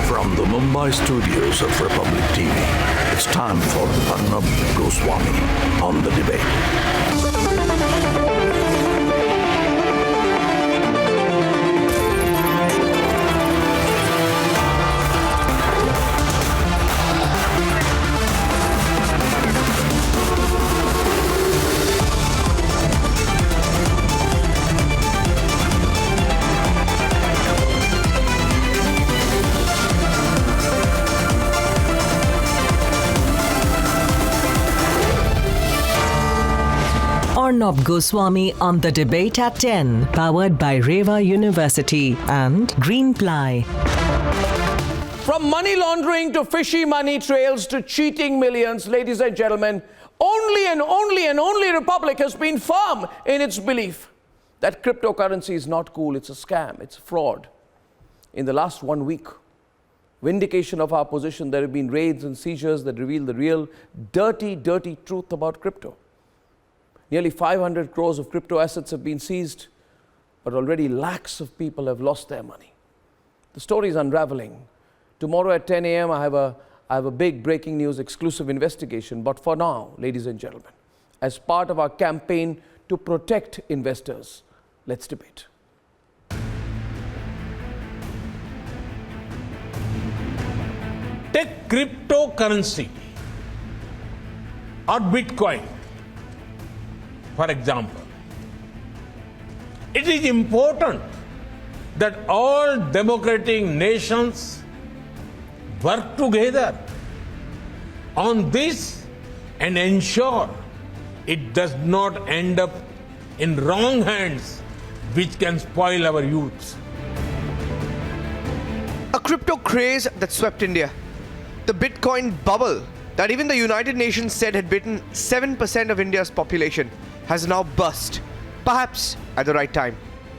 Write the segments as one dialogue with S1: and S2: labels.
S1: From the Mumbai studios of Republic TV, it's time for Arnab Goswami on the debate.
S2: Arnab Goswami on the debate at 10, powered by Reva University and Greenply.
S3: From money laundering to fishy money trails to cheating millions, ladies and gentlemen, only Republic has been firm in its belief that cryptocurrency is not cool, it's a scam, it's a fraud. In the last 1 week, vindication of our position, there have been raids and seizures that reveal the real dirty truth about crypto. Nearly 500 crores of crypto assets have been seized, but already lakhs of people have lost their money. The story is unraveling. Tomorrow at 10 a.m. I have a big breaking news exclusive investigation. But for now, ladies and gentlemen, as part of our campaign to protect investors, let's debate.
S4: Take cryptocurrency or Bitcoin, for example. It is important that all democratic nations work together on this and ensure it does not end up in wrong hands, which can spoil our youth.
S5: A crypto craze that swept India. The Bitcoin bubble that even the United Nations said had bitten 7% of India's population has now burst, perhaps at the right time.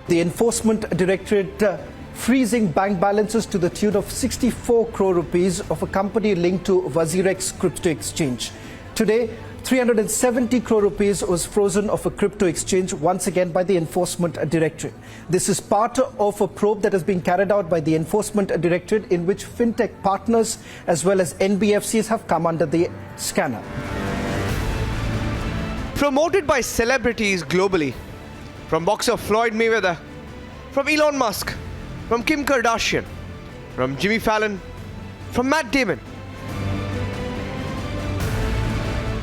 S6: The Enforcement Directorate freezing bank balances to the tune of 64 crore rupees of a company linked to Wazirex crypto exchange. Today, 370 crore rupees was frozen of a crypto exchange once again by the Enforcement Directorate. This is part of a probe that has been carried out by the Enforcement Directorate in which fintech partners as well as NBFCs have come under the scanner.
S5: Promoted by celebrities globally, from boxer Floyd Mayweather, from Elon Musk, from Kim Kardashian, from Jimmy Fallon, from Matt Damon.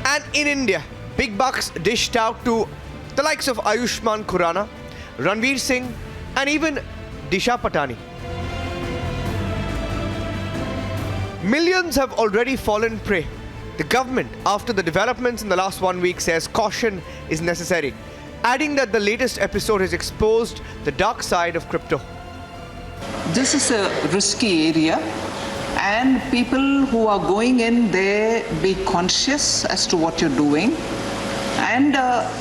S5: And in India, big bucks dished out to the likes of Ayushmann Khurrana, Ranveer Singh, and even Disha Patani. Millions have already fallen prey. The government, after the developments in the last 1 week, says caution is necessary, adding that the latest episode has exposed the dark side of crypto.
S7: This is a risky area, and people who are going in there, be conscious as to what you're doing, and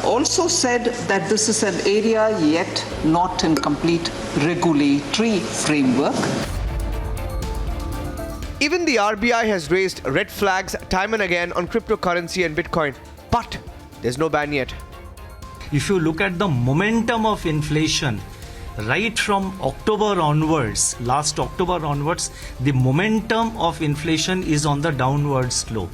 S7: also said that this is an area yet not in complete regulatory framework.
S5: Even the RBI has raised red flags time and again on cryptocurrency and Bitcoin, but there's no ban yet.
S8: If you look at the momentum of inflation, right from October onwards, last October onwards, the momentum of inflation is on the downward slope.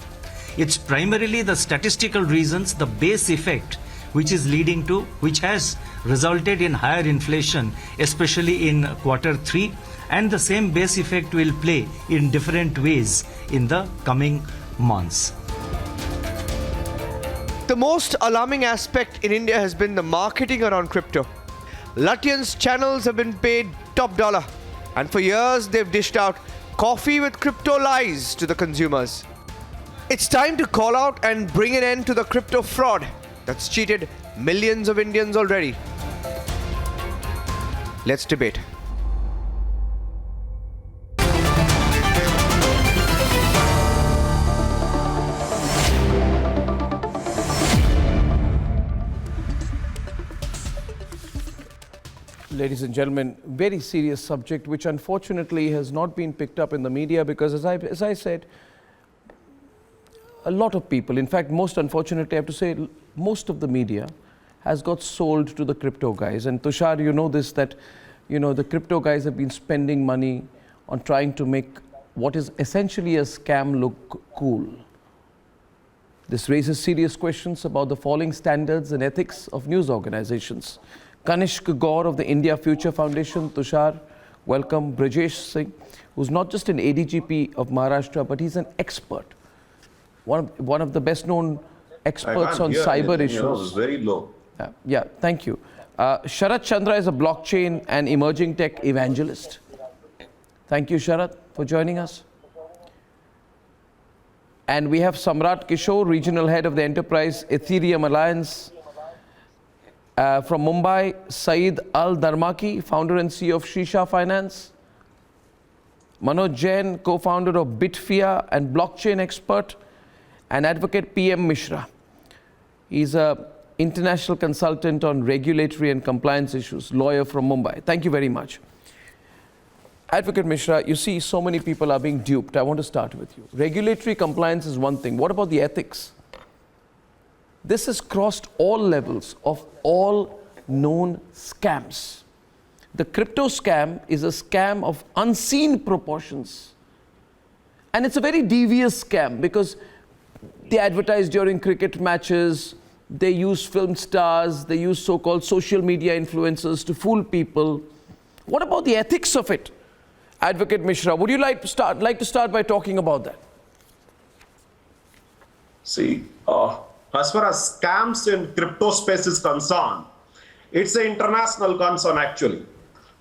S8: It's primarily the statistical reasons, the base effect, which has resulted in higher inflation, especially in Q3, and the same base effect will play in different ways in the coming months.
S5: The most alarming aspect in India has been the marketing around crypto. Lutyens' channels have been paid top dollar, and for years they've dished out coffee with crypto lies to the consumers. It's time to call out and bring an end to the crypto fraud that's cheated millions of Indians already. Let's debate.
S3: Ladies and gentlemen, very serious subject which unfortunately has not been picked up in the media because as I said, a lot of people, in fact, most unfortunately, I have to say, most of the media has got sold to the crypto guys. And Tushar, you know this, that, the crypto guys have been spending money on trying to make what is essentially a scam look cool. This raises serious questions about the falling standards and ethics of news organizations. Kanishk Gaur of the India Future Foundation, Tushar, welcome. Brajesh Singh, who's not just an ADGP of Maharashtra, but he's an expert. One of the best known experts on cyber issues.
S9: It's very low.
S3: Yeah, thank you. Sharat Chandra is a blockchain and emerging tech evangelist. Thank you, Sharat, for joining us. And we have Samrat Kishore, regional head of the Enterprise Ethereum Alliance. From Mumbai, Saeed Al-Darmaki, founder and CEO of Shisha Finance. Manoj Jain, co-founder of Bitfia and blockchain expert. And advocate PM Mishra. He's an international consultant on regulatory and compliance issues, lawyer from Mumbai. Thank you very much. Advocate Mishra, you see so many people are being duped. I want to start with you. Regulatory compliance is one thing. What about the ethics? This has crossed all levels of all known scams. The crypto scam is a scam of unseen proportions. And it's a very devious scam because they advertise during cricket matches, they use film stars, they use so-called social media influencers to fool people. What about the ethics of it? Advocate Mishra, would you like to start by talking about that?
S9: See, as far as scams in crypto space is concerned, it's an international concern actually.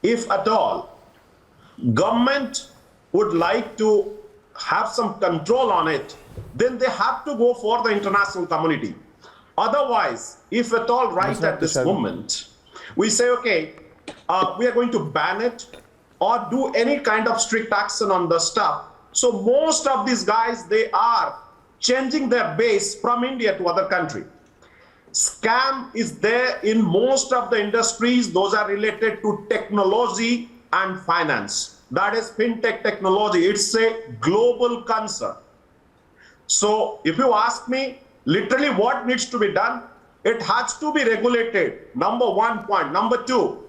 S9: If at all, government would like to have some control on it, then they have to go for the international community. Otherwise, if at all right at this moment, we say, okay, we are going to ban it or do any kind of strict action on the stuff. So most of these guys, they are changing their base from India to other country. Scam is there in most of the industries. Those are related to technology and finance. That is fintech technology. It's a global concern. So if you ask me, literally what needs to be done, it has to be regulated. Number one point. Number two,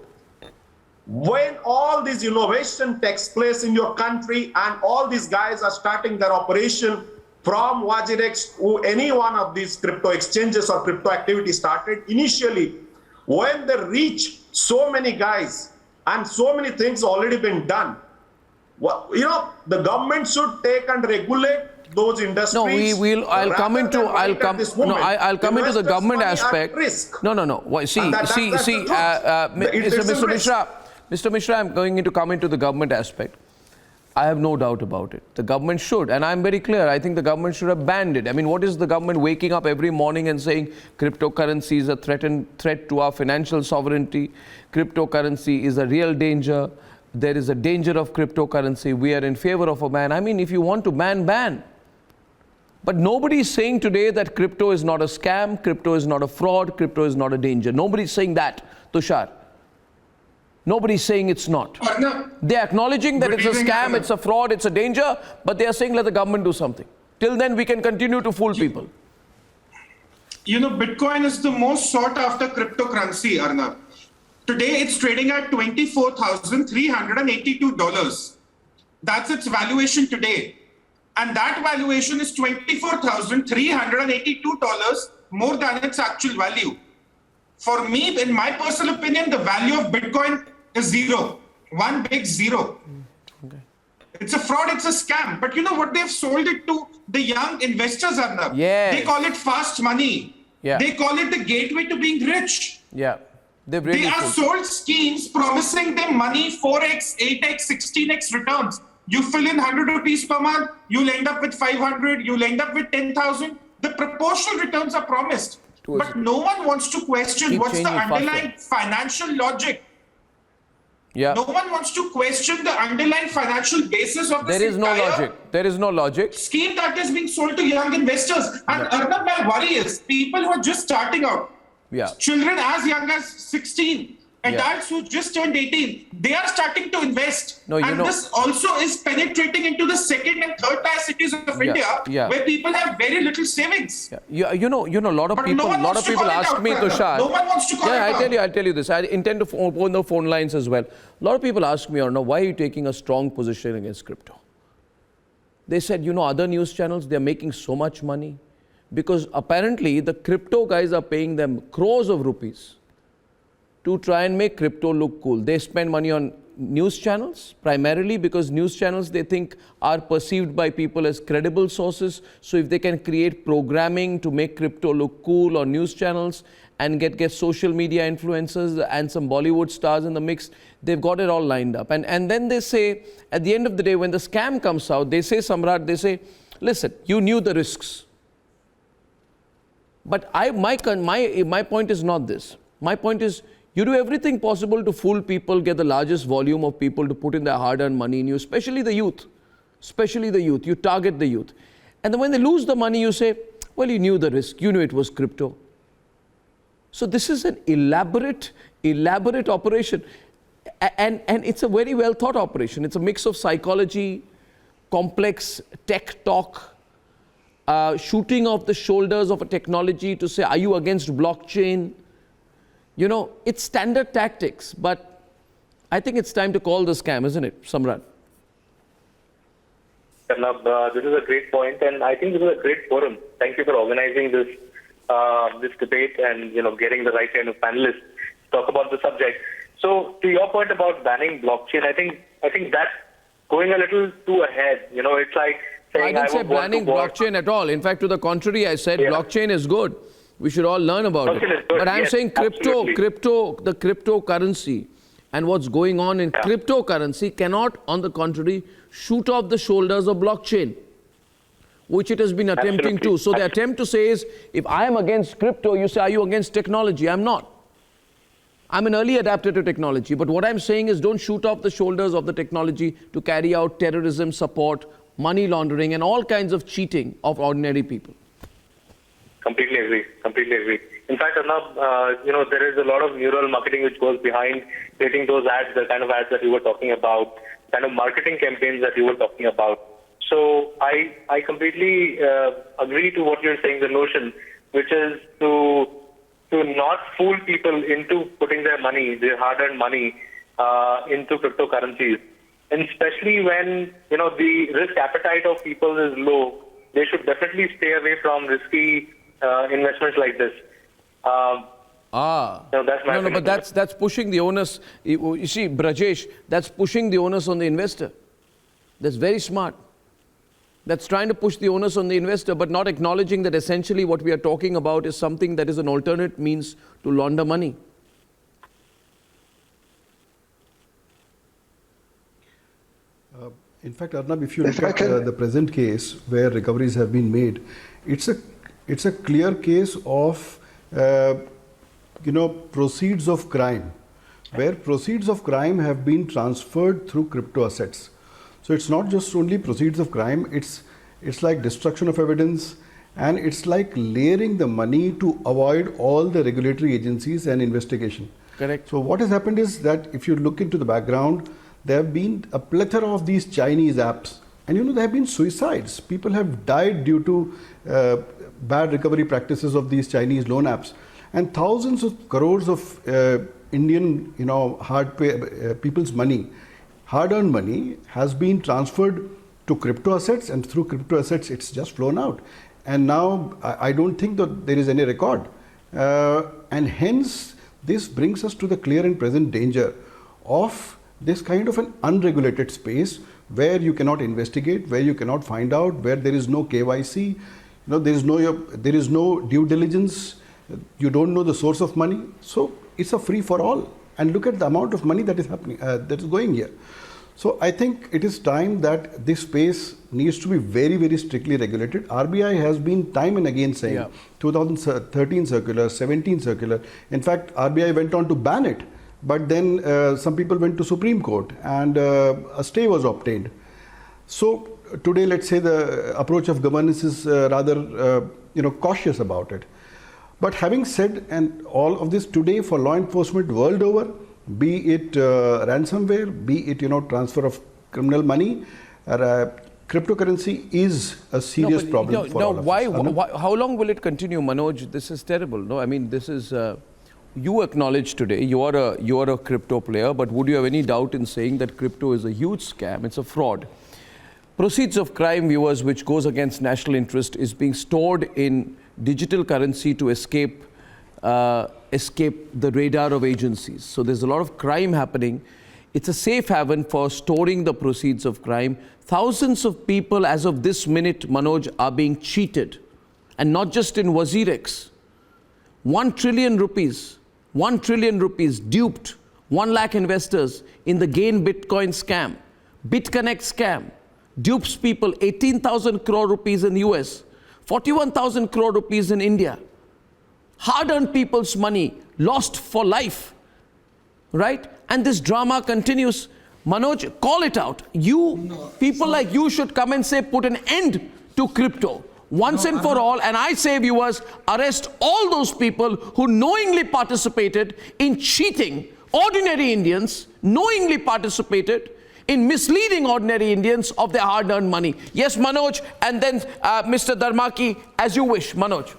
S9: when all this innovation takes place in your country and all these guys are starting their operation from WazirX or any one of these crypto exchanges or crypto activity started, initially, when they reach so many guys and so many things already been done, the government should take and regulate those industries.
S3: No, I'll come into the government aspect. No. Mr. Mishra, I'm going to come into the government aspect. I have no doubt about it. The government should, and I'm very clear, I think the government should have banned it. I mean, what is the government waking up every morning and saying cryptocurrency is a threat to our financial sovereignty, cryptocurrency is a real danger, there is a danger of cryptocurrency, we are in favor of a ban. I mean, if you want to ban. But nobody is saying today that crypto is not a scam, crypto is not a fraud, crypto is not a danger. Nobody is saying that, Tushar. Nobody is saying it's not.
S10: Arnab,
S3: they're acknowledging that it's a scam, it's a fraud, it's a danger, but they are saying let the government do something. Till then, we can continue to fool people.
S10: Bitcoin is the most sought after cryptocurrency, Arnab. Today, it's trading at $24,382. That's its valuation today. And that valuation is $24,382 more than its actual value. For me, in my personal opinion, the value of Bitcoin is zero. One big zero. Okay. It's a fraud, it's a scam. But you know what they've sold it to? The young investors, Arnab.
S3: Yes.
S10: They call it fast money.
S3: Yeah.
S10: They call it the gateway to being rich.
S3: Yeah.
S10: They are sold schemes promising them money 4x, 8x, 16x returns. You fill in 100 rupees per month, you'll end up with 500, you'll end up with 10,000. The proportional returns are promised. But no one wants to question what's the underlying financial logic.
S3: Yeah.
S10: No one wants to question the underlying financial basis of this
S3: There is no logic.
S10: Scheme that is being sold to young investors. And Arnab, my worry is people who are just starting out, children as young as 16, adults who just turned 18, they are starting to invest.
S3: No,
S10: and this also is penetrating into the second and third tier cities of India, where people have very little savings.
S3: You know, a lot of
S10: But
S3: people,
S10: no one wants to call it
S3: ask
S10: out,
S3: me,
S10: brother.
S3: Tushar.
S10: No one wants to call it out.
S3: I'll tell you this. I intend to open the phone lines as well. A lot of people ask me, Arnab, why are you taking a strong position against crypto? They said, other news channels, they're making so much money because apparently the crypto guys are paying them crores of rupees to try and make crypto look cool. They spend money on news channels primarily because news channels they think are perceived by people as credible sources. So if they can create programming to make crypto look cool on news channels and get social media influencers and some Bollywood stars in the mix, they've got it all lined up. And then they say, at the end of the day, when the scam comes out, they say, Samrat, they say, listen, you knew the risks. But my point is not this. My point is, you do everything possible to fool people, get the largest volume of people to put in their hard-earned money in you, especially the youth. You target the youth. And then when they lose the money, you say, well, you knew the risk. You knew it was crypto. So this is an elaborate operation. And it's a very well thought operation. It's a mix of psychology, complex tech talk, shooting off the shoulders of a technology to say, are you against blockchain? It's standard tactics, but I think it's time to call the scam, isn't it, Samrat?
S11: Arnab, this is a great point, and I think this is a great forum. Thank you for organizing this debate and getting the right kind of panelists to talk about the subject. So, to your point about banning blockchain, I think that's going a little too ahead. It's like saying
S3: I didn't say banning blockchain at all. In fact, to the contrary, I said blockchain is good. We should all learn about it. But I'm saying the cryptocurrency and what's going on in cryptocurrency cannot, on the contrary, shoot off the shoulders of blockchain, which it has been attempting to. So the attempt to say is, if I am against crypto, you say, are you against technology? I'm not. I'm an early adapter to technology. But what I'm saying is, don't shoot off the shoulders of the technology to carry out terrorism support, money laundering, and all kinds of cheating of ordinary people.
S11: Completely agree. In fact, Arnab, there is a lot of neural marketing which goes behind creating those ads, the kind of ads that you were talking about, kind of marketing campaigns that you were talking about. So I completely agree to what you're saying, the notion, which is to not fool people into putting their money, their hard-earned money, into cryptocurrencies. And especially when, the risk appetite of people is low, they should definitely stay away from risky investments like this. That's my opinion.
S3: But that's pushing the onus. You see, Brajesh, that's pushing the onus on the investor. That's very smart. That's trying to push the onus on the investor, but not acknowledging that essentially what we are talking about is something that is an alternate means to launder money.
S12: In fact, Arnab, if you look at the present case where recoveries have been made, it's a clear case of proceeds of crime, where proceeds of crime have been transferred through crypto assets. So it's not just only proceeds of crime, it's like destruction of evidence, and it's like layering the money to avoid all the regulatory agencies and investigation.
S3: Correct.
S12: So what has happened is that if you look into the background, there have been a plethora of these Chinese apps, and there have been suicides. People have died due to bad recovery practices of these Chinese loan apps, and thousands of crores of Indian, people's money, hard-earned money, has been transferred to crypto assets, and through crypto assets, it's just flown out. And now I don't think that there is any record, and hence this brings us to the clear and present danger of this kind of an unregulated space where you cannot investigate, where you cannot find out, where there is no KYC, there is no due diligence, you don't know the source of money. So it's a free for all. And look at the amount of money that is happening, that is going here. So I think it is time that this space needs to be very, very strictly regulated. RBI has been time and again saying, 2013 circular, 17 circular. In fact, RBI went on to ban it. But then some people went to Supreme Court and a stay was obtained. So today, let's say the approach of governance is rather cautious about it. But having said and all of this, today for law enforcement world over, be it ransomware, be it transfer of criminal money. Cryptocurrency is a serious problem for all of us.
S3: Why, how long will it continue, Manoj? This is terrible. No, I mean, this is. You acknowledge today you are a crypto player, but would you have any doubt in saying that crypto is a huge scam? It's a fraud. Proceeds of crime, viewers, which goes against national interest, is being stored in digital currency to escape the radar of agencies. So there's a lot of crime happening. It's a safe haven for storing the proceeds of crime. Thousands of people as of this minute, Manoj, are being cheated. And not just in WazirX. 1 trillion rupees duped 1 lakh investors in the Gain Bitcoin scam. BitConnect scam dupes people 18,000 crore rupees in the US, 41,000 crore rupees in India. Hard-earned people's money lost for life, right? And this drama continues. Manoj, call it out. People like you should come and say, put an end to crypto once and for all. And I say, viewers, arrest all those people who knowingly participated in cheating ordinary Indians, knowingly participated in misleading ordinary Indians of their hard-earned money. Yes, Manoj, and then Mr. Dharmaki, as you wish. Manoj.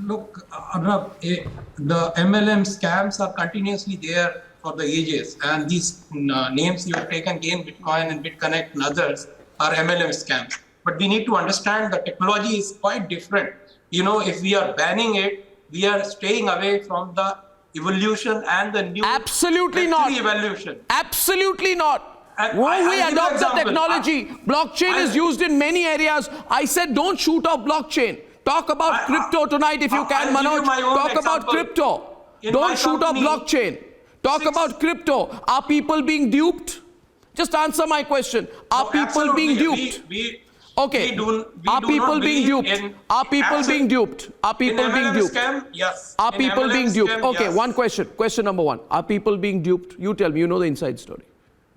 S13: Look, Arnab, the MLM scams are continuously there for the ages, and these names you have taken, Gain Bitcoin and BitConnect and others, are MLM scams. But we need to understand the technology is quite different. If we are banning it, we are staying away from the evolution and the new.
S3: Absolutely not.
S13: Evolution.
S3: Absolutely not. When we adopt the technology, blockchain is used in many areas. I said, don't shoot off blockchain. Talk about crypto tonight if you can, Manoj. Talk about crypto. Don't shoot off blockchain. Talk about crypto. Are people being duped? Just answer my question. Are people being duped? Okay. Are people being duped? Are people being duped? Are people being duped?
S13: Yes.
S3: Are people being duped? Okay, one question. Question number 1. Are people being duped? You tell me. You know the inside story.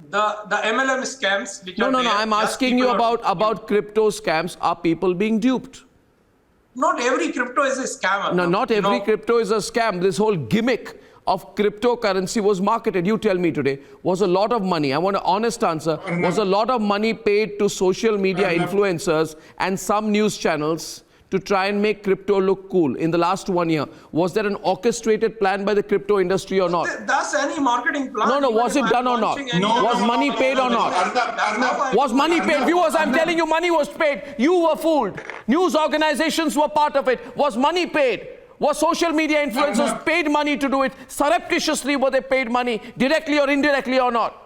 S13: The MLM scams. Which
S3: no. I'm asking you about crypto scams. Are people being duped?
S13: Not every crypto is a scam.
S3: No, not every crypto is a scam. This whole gimmick of cryptocurrency was marketed. You tell me today, was a lot of money, I want an honest answer, was a lot of money paid to social media influencers and some news channels to try and make crypto look cool in the last 1 year? Was there an orchestrated plan by the crypto industry or not?
S13: That's any marketing plan.
S3: No, was it done or not? Was money paid or not? Was money paid? Viewers, I'm telling you, money was paid. You were fooled. News organizations were part of it. Was money paid? Was social media influencers paid money to do it? Surreptitiously were they paid money, directly or indirectly or not?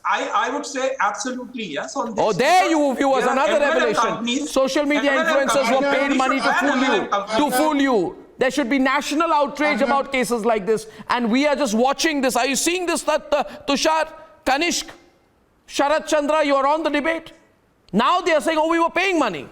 S13: I would say absolutely yes on this.
S3: Oh, there you viewers, another revelation. Social media influencers were paid money to fool you. There should be national outrage about cases like this. And we are just watching this. Are you seeing this, that Tushar, Kanishk, Sharat Chandra, you are on the debate? Now they are saying, oh, we were paying money.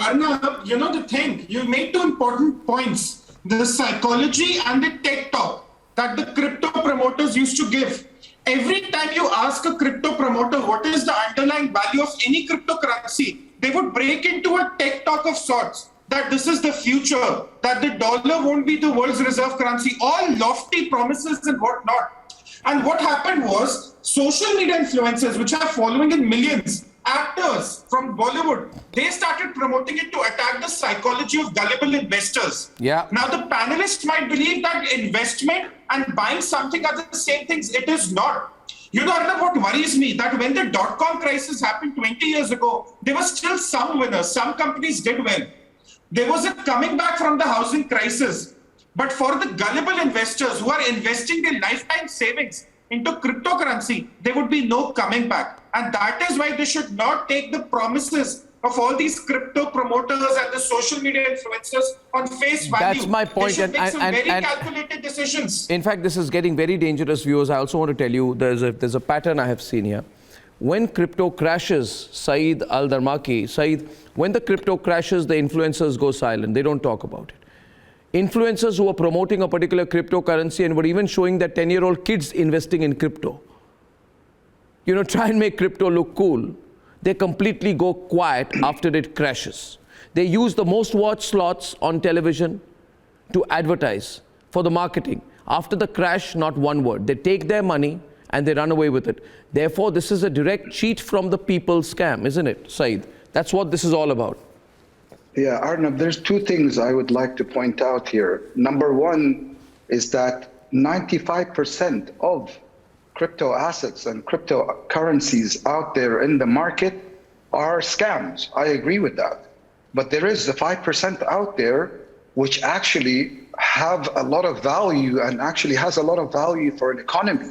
S10: Arnab, the thing, you made 2 important points. The psychology and the tech talk that the crypto promoters used to give. Every time you ask a crypto promoter what is the underlying value of any cryptocurrency, they would break into a tech talk of sorts that this is the future, that the dollar won't be the world's reserve currency, all lofty promises and whatnot. And what happened was social media influencers, which are following in millions, actors from Bollywood, they started promoting it to attack the psychology of gullible investors.
S3: Yeah.
S10: Now the panelists might believe that investment and buying something are the same things. It is not. Arnab, what worries me that when the dot-com crisis happened 20 years ago, there were still some winners. Some companies did well. There was a coming back from the housing crisis. But for the gullible investors who are investing their lifetime savings into cryptocurrency, there would be no coming back. And that is why they should not take the promises of all these crypto promoters and the social media influencers on face value.
S3: That's my point.
S10: They should make some very calculated decisions.
S3: In fact, this is getting very dangerous, viewers. I also want to tell you there's a pattern I have seen here. When crypto crashes, Saeed Al-Dharmaki, when the crypto crashes, the influencers go silent. They don't talk about it. Influencers who are promoting a particular cryptocurrency and were even showing their 10-year-old kids investing in crypto, try and make crypto look cool, they completely go quiet after it crashes. They use the most watched slots on television to advertise for the marketing. After the crash, not one word. They take their money and they run away with it. Therefore, this is a direct cheat from the people scam, isn't it, Saeed? That's what this is all about.
S14: Yeah, Arnab, there's two things I would like to point out here. Number one is that 95% of crypto assets and cryptocurrencies out there in the market are scams. I agree with that. But there is the 5% out there which actually have a lot of value and actually has a lot of value for an economy.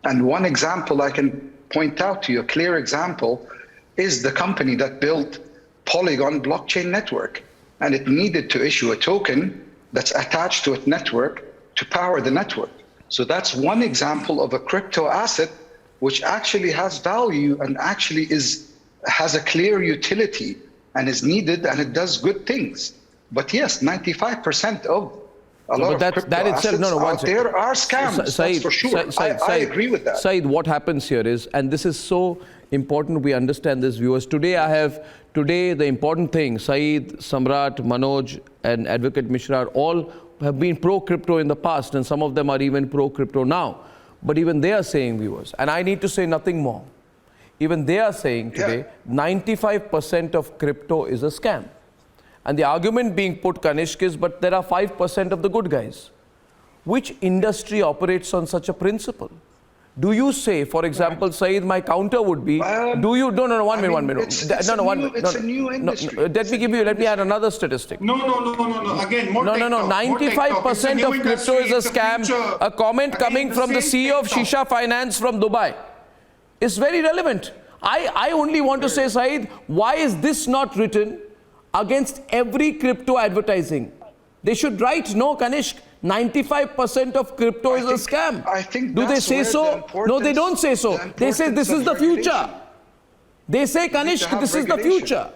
S14: And one example I can point out to you, a clear example, is the company that built Polygon blockchain network. And it needed to issue a token that's attached to its network to power the network. So that's one example of a crypto asset which actually has value and actually has a clear utility and is needed and it does good things. But yes, 95% of a lot of crypto assets out there are scams, that's for sure. I agree with that.
S3: Saeed, what happens here is, and this is so important we understand this, viewers. Today the important thing, Saeed, Samrat, Manoj and Advocate Mishra all have been pro-crypto in the past, and some of them are even pro-crypto now. But even they are saying, viewers, and I need to say nothing more, even they are saying today, 95% of crypto is a scam. And the argument being put, Kanishk, is, but there are 5% of the good guys. Which industry operates on such a principle? Do you say, for example, Saeed, my counter would be, do you, no, one minute.
S14: It's a new industry.
S3: Let me add another statistic.
S10: No. Again, more
S3: 95% of crypto is a scam. A comment coming from the CEO of Shisha Finance from Dubai is very relevant. I only want to say, Saeed, why is this not written against every crypto advertising? They should write, no, Kanishk, 95% of crypto is a scam.
S14: I think
S3: do they say so? No, they don't say so. They say this is the future. They say, Kanishk, this is the future.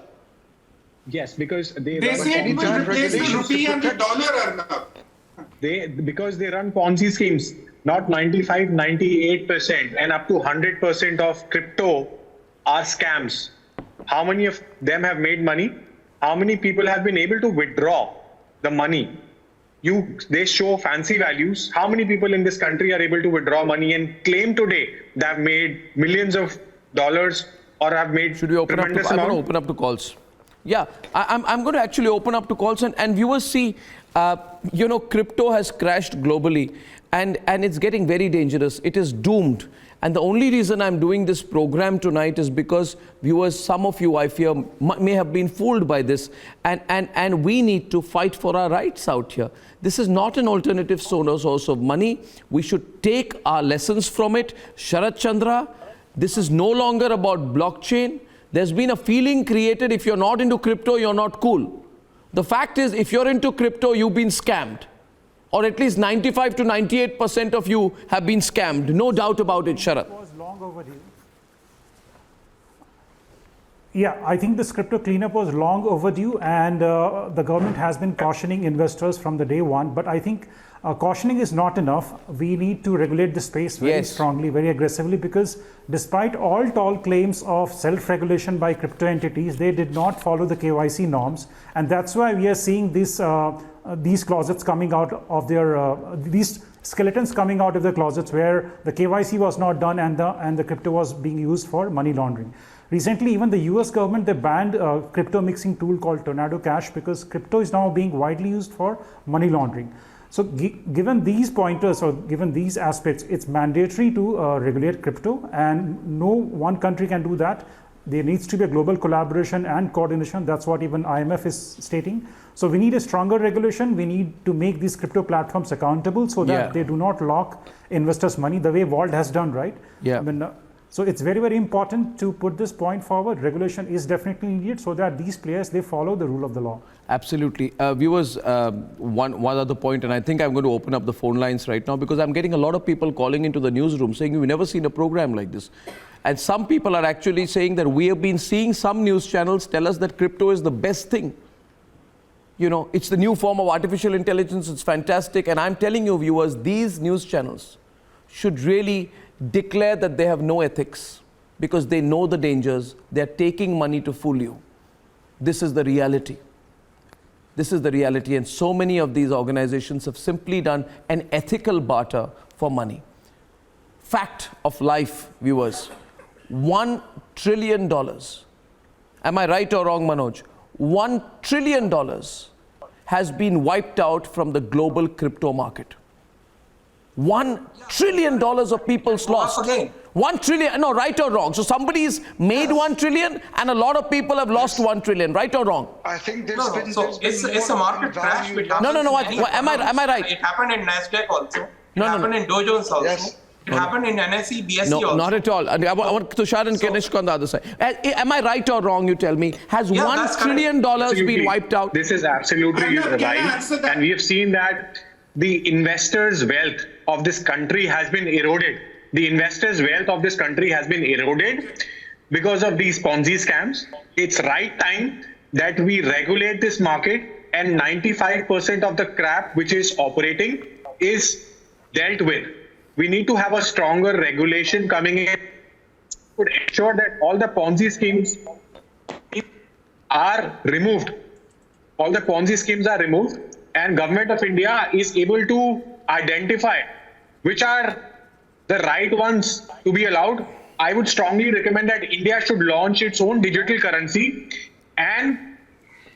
S15: Yes, because
S10: they say it will replace the rupee and the dollar, Arnab.
S15: Because they run Ponzi schemes, not 95, 98%, and up to 100% of crypto are scams. How many of them have made money? How many people have been able to withdraw the money? They show fancy values. How many people in this country are able to withdraw money and claim today they have made millions of dollars or have made tremendous amount?
S3: I'm going to open up to calls. Yeah, I'm going to actually open up to calls and viewers see, crypto has crashed globally and it's getting very dangerous. It is doomed. And the only reason I'm doing this program tonight is because viewers, some of you I fear may have been fooled by this and we need to fight for our rights out here. This is not an alternative source of money. We should take our lessons from it. Sharat Chandra, this is no longer about blockchain. There's been a feeling created, if you're not into crypto, you're not cool. The fact is, if you're into crypto, you've been scammed. Or at least 95 to 98% of you have been scammed. No doubt about it, Sharat.
S16: It was long overdue. Yeah, I think this crypto cleanup was long overdue and the government has been cautioning investors from the day one. But I think cautioning is not enough. We need to regulate the space very strongly, very aggressively, because despite all tall claims of self-regulation by crypto entities, they did not follow the KYC norms. And that's why we are seeing this these closets coming out of their, these skeletons coming out of the closets where the KYC was not done and the crypto was being used for money laundering. Recently, even the US government, they banned a crypto mixing tool called Tornado Cash because crypto is now being widely used for money laundering. So given these pointers or given these aspects, it's mandatory to regulate crypto, and no one country can do that. There needs to be a global collaboration and coordination. That's what even IMF is stating. So we need a stronger regulation. We need to make these crypto platforms accountable so that they do not lock investors' money the way Vault has done, right?
S3: Yeah.
S16: So it's very, very important to put this point forward. Regulation is definitely needed so that these players, they follow the rule of the law.
S3: Absolutely. Viewers, one other point, and I think I'm going to open up the phone lines right now because I'm getting a lot of people calling into the newsroom saying, we've never seen a program like this. And some people are actually saying that we have been seeing some news channels tell us that crypto is the best thing. You know, it's the new form of artificial intelligence. It's fantastic. And I'm telling you, viewers, these news channels should really declare that they have no ethics because they know the dangers. They're taking money to fool you. This is the reality. This is the reality, and so many of these organizations have simply done an ethical barter for money. Fact of life, viewers, $1 trillion. Am I right or wrong, Manoj? $1 trillion has been wiped out from the global crypto market. $1 trillion of people's lost.
S13: Again.
S3: 1 trillion, no, right or wrong? So somebody's made 1 trillion and a lot of people have lost 1 trillion, right or wrong?
S14: I think there's
S13: No,
S14: been.
S13: so
S14: there's been
S13: it's a
S14: more
S13: market crash.
S14: value.
S13: Which happens
S3: No,
S13: in many
S3: am I right?
S13: It happened in Nasdaq also.
S3: No,
S13: It happened in Dow Jones also.
S14: Yes.
S13: It happened in NSE, BSE
S3: No,
S13: also.
S3: not at all. I want Tushar and Kanishk on the other side. Am I right or wrong, you tell me? Has
S13: Yeah,
S3: $1
S13: that's
S3: trillion been wiped out?
S15: This is absolutely
S10: Arnab, can I
S15: right.
S10: answer that?
S15: And we have seen that the investors' wealth of this country has been eroded. The investors' wealth of this country has been eroded because of these Ponzi scams. It's right time that we regulate this market, and 95% of the crap which is operating is dealt with. We need to have a stronger regulation coming in to ensure that all the Ponzi schemes are removed. All the Ponzi schemes are removed, and Government of India is able to identify which are the right ones to be allowed. I would strongly recommend that India should launch its own digital currency and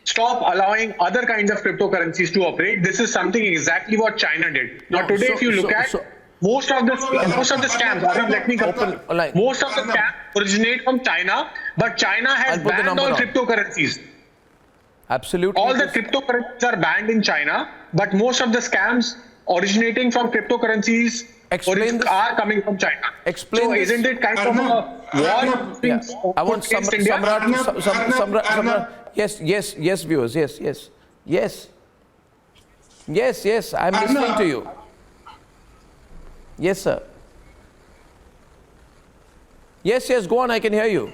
S15: stop allowing other kinds of cryptocurrencies to operate. This is something exactly what China did. Now today, if you look at most of the scams, let me complete. Most of the scams originate from China, but China has banned all cryptocurrencies.
S3: Absolutely.
S15: All the cryptocurrencies are banned in China, but most of the scams originating from cryptocurrencies are coming from China.
S3: Explain
S15: so
S3: this.
S15: Isn't it kind of a war?
S3: Yeah. I want Samrat. Yes, viewers. Yes. I'm listening to you. Yes, sir. Yes, go on. I can hear you.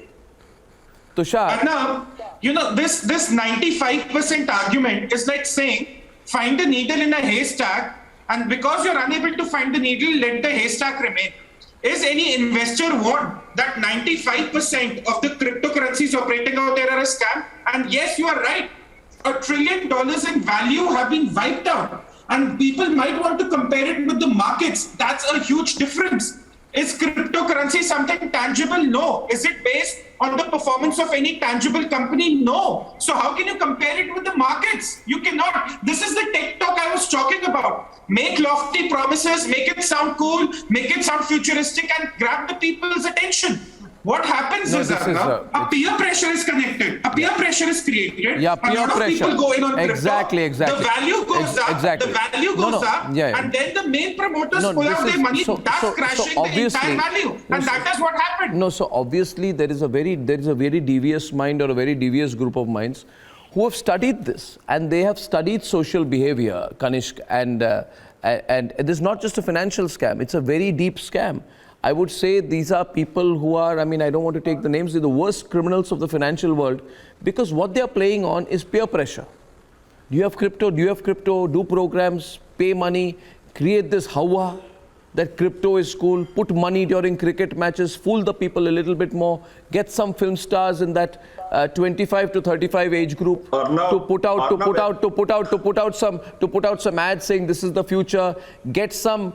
S3: Tushar.
S10: Arnab, you know, this 95% argument is like saying, find a needle in a haystack, and because you're unable to find the needle, let the haystack remain. Is any investor want that 95% of the cryptocurrencies operating out there are a scam? And yes, you are right. $1 trillion in value have been wiped out. And people might want to compare it with the markets. That's a huge difference. Is cryptocurrency something tangible? No. Is it based on the performance of any tangible company? No. So how can you compare it with the markets? You cannot. This is the tech talk I was talking about. Make lofty promises, make it sound cool, make it sound futuristic, and grab the people's attention. What happens is a peer pressure is connected. A peer pressure is created.
S3: Yeah, peer
S10: a lot
S3: pressure.
S10: Of people go in on crypto.
S3: Exactly.
S10: The value goes up.
S3: Exactly.
S10: The value goes up.
S3: Yeah.
S10: And then the main promoters pull out their money. That's crashing the entire value. And that is what happened.
S3: No, so obviously there is a very devious mind or a very devious group of minds who have studied this, and they have studied social behavior, Kanishk, and it is not just a financial scam, it's a very deep scam. I would say these are people who are, I don't want to take the names, they're the worst criminals of the financial world, because what they're playing on is peer pressure. Do you have crypto? Do programs, pay money, create this hawa that crypto is cool, put money during cricket matches, fool the people a little bit more, get some film stars in that 25 to 35 age group to put out some ads saying this is the future, get some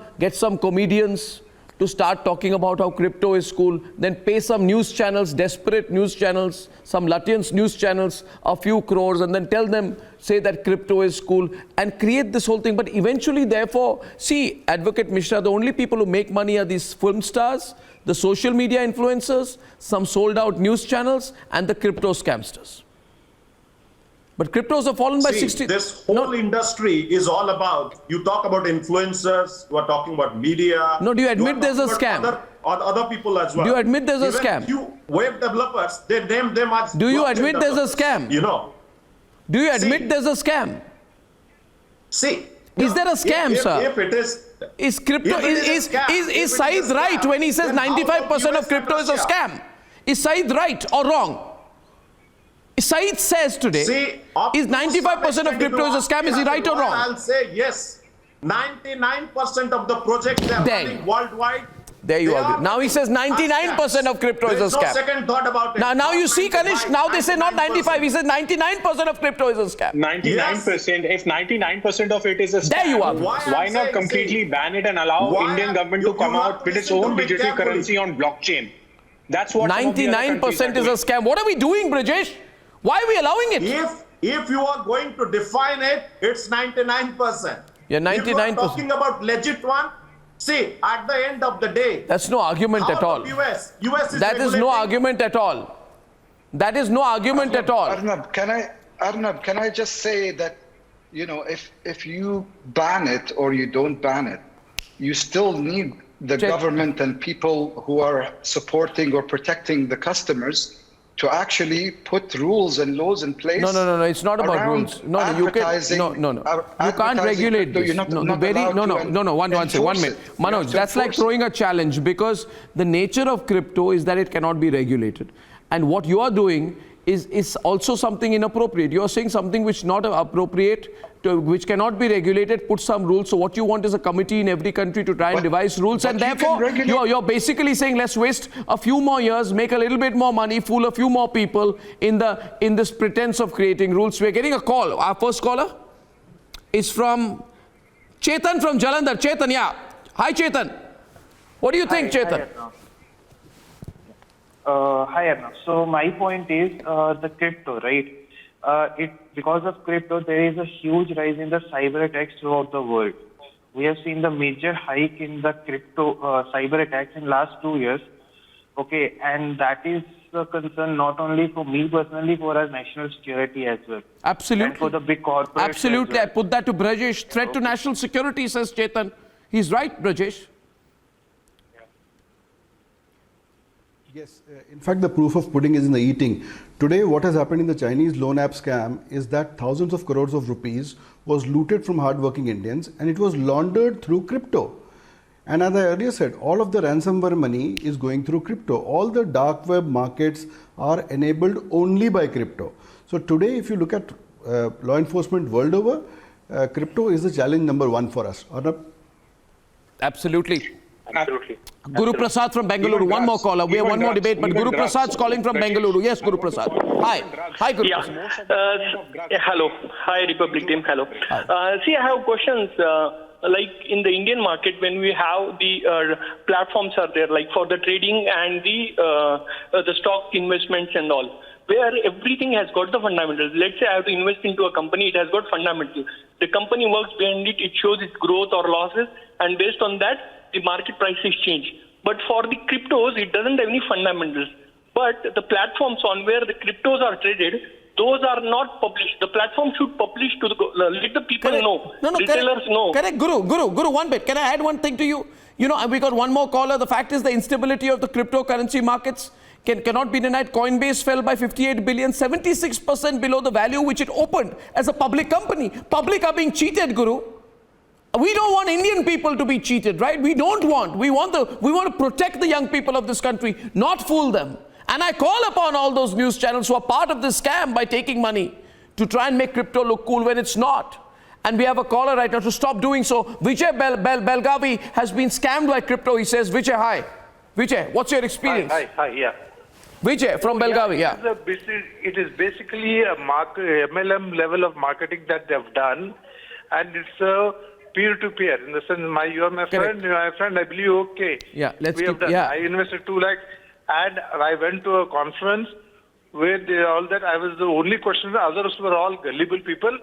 S3: comedians to start talking about how crypto is cool, then pay some news channels, desperate news channels, some Lutyens news channels, a few crores, and then tell them, say that crypto is cool, and create this whole thing. But eventually, therefore, see, Advocate Mishra, the only people who make money are these film stars, the social media influencers, some sold out news channels, and the crypto scamsters. But cryptos have fallen by 60.
S9: This whole industry is all about, you talk about influencers, you are talking about media.
S3: No, do you admit there's a scam?
S9: Other people as well.
S3: Do you admit there's a scam?
S9: Few web developers, they name them as.
S3: Do you admit there's a scam?
S9: You know.
S3: Do you admit there's a scam?
S9: See.
S3: Is there a scam, sir?
S9: If it is.
S3: Is crypto, is Saeed right when he says 95% of crypto is a scam? Is Saeed right or wrong? Saeed says today, is 95% of crypto is a scam, is he right or wrong?
S9: I'll say yes. 99% of the projects they are running worldwide,
S3: There you
S9: They
S3: are.
S9: are
S3: Now he says 99% of crypto is a
S9: There's no
S3: scam.
S9: second thought about it.
S3: Now you
S9: Not
S3: see, Kanish,
S9: 95,
S3: now they say not 95.
S9: 99%.
S3: He says 99% of crypto is a scam.
S15: 99%. If 99% of it is a scam,
S3: There you are.
S15: why not completely ban it and allow Indian government to come out with its own digital currency on blockchain? That's what
S3: 99% is a scam. What are we doing, Brajesh? Why are we allowing it?
S9: If you are going to define it, it's 99%.
S3: Yeah, 99%.
S9: If you are talking about legit one, see, at the end of the day,
S3: that's no argument at all.
S9: US is
S3: that is no
S9: regulating-
S3: argument at all. That is no argument at all.
S14: Arnab, can I just say that, you know, if you ban it or you don't ban it, you still need the government and people who are supporting or protecting the customers to actually put rules and laws in place.
S3: No. It's not about
S14: around
S3: rules. No, you can. No. You can't regulate this. One minute. Manoj, that's like throwing a challenge, because the nature of crypto is that it cannot be regulated. And what you are doing is also something inappropriate. You are saying something which is not appropriate, which cannot be regulated, put some rules. So what you want is a committee in every country to try and devise rules, and therefore you're basically saying let's waste a few more years, make a little bit more money, fool a few more people in this pretense of creating rules. We're getting a call. Our first caller is from Chetan from Jalandhar. Chetan, yeah. Hi, Chetan. What do you think, Chetan?
S17: Hi, Arnab. So my point is the crypto, right? Because of crypto, there is a huge rise in the cyber attacks throughout the world. We have seen the major hike in the crypto cyber attacks in last 2 years. Okay, and that is a concern not only for me personally, for our national security as well.
S3: Absolutely.
S17: And for the big corporates.
S3: Absolutely. I put that to Brajesh. Threat to national security, says Chetan. He's right, Brajesh.
S12: Yes, in fact, the proof of pudding is in the eating. Today, what has happened in the Chinese loan app scam is that thousands of crores of rupees was looted from hardworking Indians, and it was laundered through crypto. And as I earlier said, all of the ransomware money is going through crypto. All the dark web markets are enabled only by crypto. So today, if you look at law enforcement world over, crypto is the challenge number one for us. Arnab?
S3: Absolutely.
S11: Absolutely.
S3: Guru Prasad from Bengaluru. One more caller. We have one more debate, but Guru Prasad's calling from Bengaluru. Yes, Guru Prasad. Hi. Hi, Guru Prasad.
S18: Hello. Hi, Republic team. Hello. See, I have questions. Like in the Indian market, when we have the platforms are there, like for the trading and the stock investments and all, where everything has got the fundamentals. Let's say I have to invest into a company, it has got fundamentals. The company works behind it, it shows its growth or losses, and based on that, the market prices change. But for the cryptos, it doesn't have any fundamentals. But the platforms on where the cryptos are traded, those are not published. The platform should publish to let the people know. Retailers know.
S3: Correct, Guru, one bit. Can I add one thing to you? You know, we got one more caller. The fact is the instability of the cryptocurrency markets cannot be denied. Coinbase fell by 58 billion, 76% below the value which it opened as a public company. Public are being cheated, Guru. We don't want Indian people to be cheated, right? We want to protect the young people of this country, not fool them. And I call upon all those news channels who are part of this scam by taking money to try and make crypto look cool when it's not. And we have a caller right now to stop doing so. Vijay Belgavi has been scammed by crypto. He says, Vijay, hi. Vijay, what's your experience?
S19: Hi, yeah.
S3: Vijay from Belgavi, yeah.
S19: It is basically a MLM level of marketing that they've done, and it's a peer-to-peer. In the sense, you are my friend, you are my friend, I believe, okay.
S3: Yeah, let's
S19: we have done. I invested 2 lakhs, and I went to a conference where all that I was the only questioner. Others were all gullible people.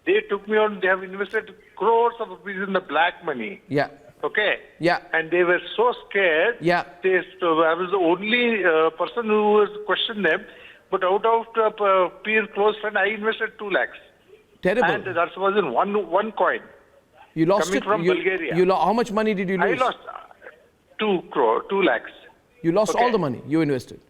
S19: They took me on. They have invested crores of rupees in the black money.
S3: Yeah.
S19: Okay.
S3: Yeah.
S19: And they were so scared.
S3: Yeah.
S19: I was the only person who was questioned them. But out of peer close friend, I invested 2 lakhs.
S3: Terrible.
S19: And that was in one coin.
S3: You lost
S19: coming
S3: it
S19: from Bulgaria.
S3: How much money did you lose?
S19: I lost 2 lakhs.
S3: You lost all the money you invested.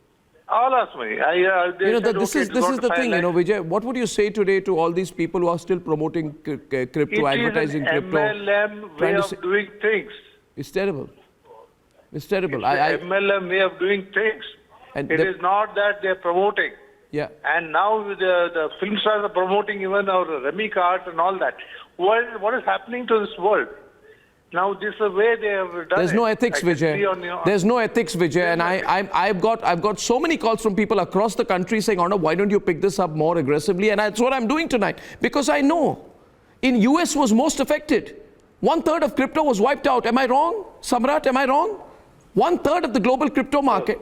S19: All lost money.
S3: This is the thing, Vijay. What would you say today to all these people who are still promoting crypto, advertising crypto?
S19: It is an MLM way of doing things.
S3: It's terrible. It's terrible.
S19: It's an MLM way of doing things. And it is not that they're promoting.
S3: Yeah.
S19: And now the film stars are promoting even our Remy cards and all that. What is happening to this world? Now this is the way they have done
S3: There's
S19: it.
S3: no ethics,
S19: I can see
S3: Vijay.
S19: on your-
S3: There's no ethics, Vijay. And I've got so many calls from people across the country saying, Arnab, why don't you pick this up more aggressively? And that's what I'm doing tonight. Because I know in US was most affected. 1/3 of crypto was wiped out. Am I wrong? Samrat, am I wrong? 1/3 of the global crypto market.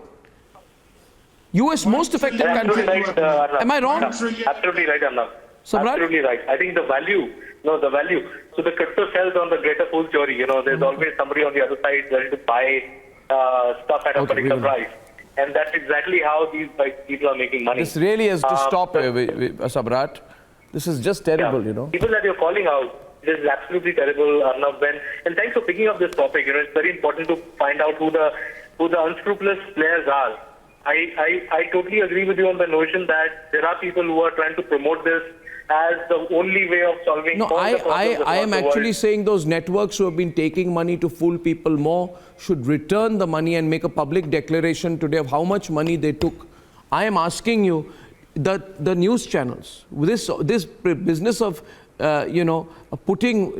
S3: US most affected country. Am I wrong?
S11: Absolutely right, Arnab.
S3: Samrat?
S11: Absolutely right. I think the value. So the crypto sells on the greater fool theory. There's always somebody on the other side ready to buy stuff at a particular price. And that's exactly how these people are making money.
S3: This really has to stop, Samrat. This is just terrible,
S11: People that you're calling out, this is absolutely terrible, Arnab. And thanks for picking up this topic. It's very important to find out who the unscrupulous players are. I totally agree with you on the notion that there are people who are trying to promote this as the only way of solving all the problems
S3: I am
S11: across the
S3: actually
S11: world.
S3: saying those networks who have been taking money to fool people more should return the money and make a public declaration today of how much money they took. I am asking you, the news channels, this business of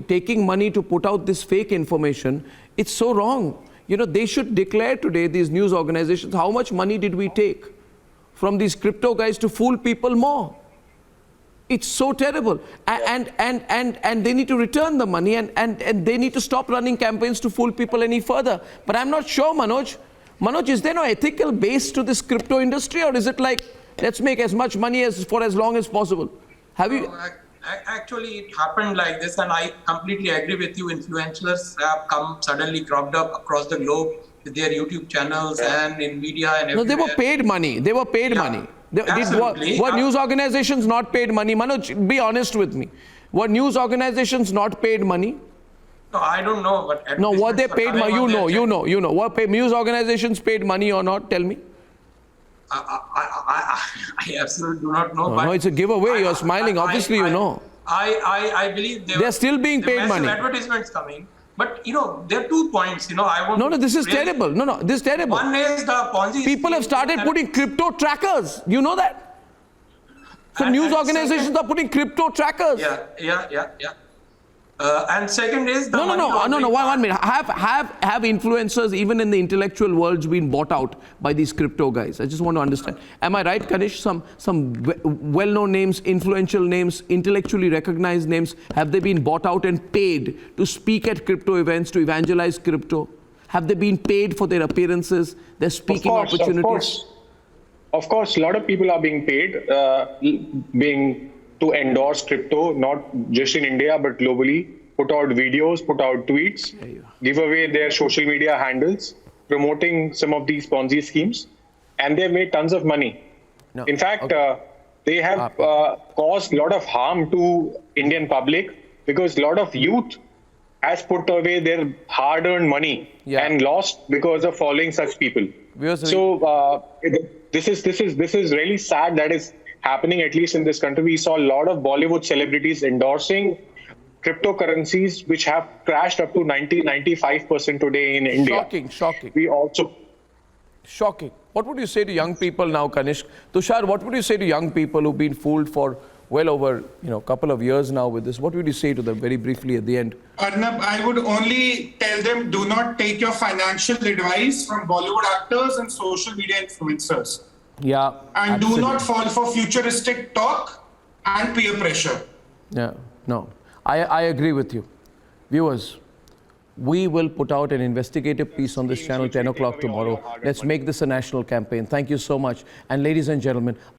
S3: taking money to put out this fake information, it's so wrong. They should declare today, these news organizations, how much money did we take from these crypto guys to fool people more. It's so terrible. And they need to return the money and they need to stop running campaigns to fool people any further. But I'm not sure, Manoj. Manoj, is there no ethical base to this crypto industry, or is it like, let's make as much money for as long as possible? Have you...
S13: Actually, it happened like this, and I completely agree with you. Influencers have suddenly cropped up across the globe with their YouTube channels and in media and everywhere.
S3: No, they were paid money. They were paid money. Were news organizations not paid money? Manoj, be honest with me. Were news organizations not paid money?
S13: No, I don't know, but...
S3: No, were they paid money? You know. Were news organizations paid money or not? Tell me.
S13: I absolutely do not know.
S3: No, it's a giveaway. You're smiling. Obviously, you know.
S13: I believe
S3: they're still being paid money.
S13: Advertisements coming. But, there are 2 points, I want
S3: No, this is terrible. No, this is terrible.
S13: One is the Ponzi.
S3: People have started putting crypto trackers. You know that? So news organizations are putting crypto trackers.
S13: Yeah. And second is the
S3: No. 1 minute. Have influencers, even in the intellectual worlds, been bought out by these crypto guys? I just want to understand. Am I right, Kanish? Some well-known names, influential names, intellectually recognized names, have they been bought out and paid to speak at crypto events, to evangelize crypto? Have they been paid for their appearances, their speaking opportunities?
S15: Of course, a lot of people are being paid, to endorse crypto, not just in India, but globally, put out videos, put out tweets, give away their social media handles, promoting some of these Ponzi schemes, and they've made tons of money. In fact, they have caused a lot of harm to Indian public because a lot of youth has put away their hard-earned money and lost because of following such people. So this is really sad that is happening, at least in this country. We saw a lot of Bollywood celebrities endorsing cryptocurrencies, which have crashed up to 95% today in India.
S3: Shocking.
S15: We also...
S3: Shocking. What would you say to young people now, Kanishk? Tushar, what would you say to young people who've been fooled for well over a couple of years now with this? What would you say to them very briefly at the end?
S10: Arnab, I would only tell them, do not take your financial advice from Bollywood actors and social media influencers.
S3: Yeah.
S10: And
S3: absolutely.
S10: do not fall for futuristic talk and peer pressure.
S3: Yeah, no. I agree with you. Viewers, we will put out an investigative piece on this channel 10 o'clock tomorrow. Let's make this a national campaign. Thank you so much. And ladies and gentlemen,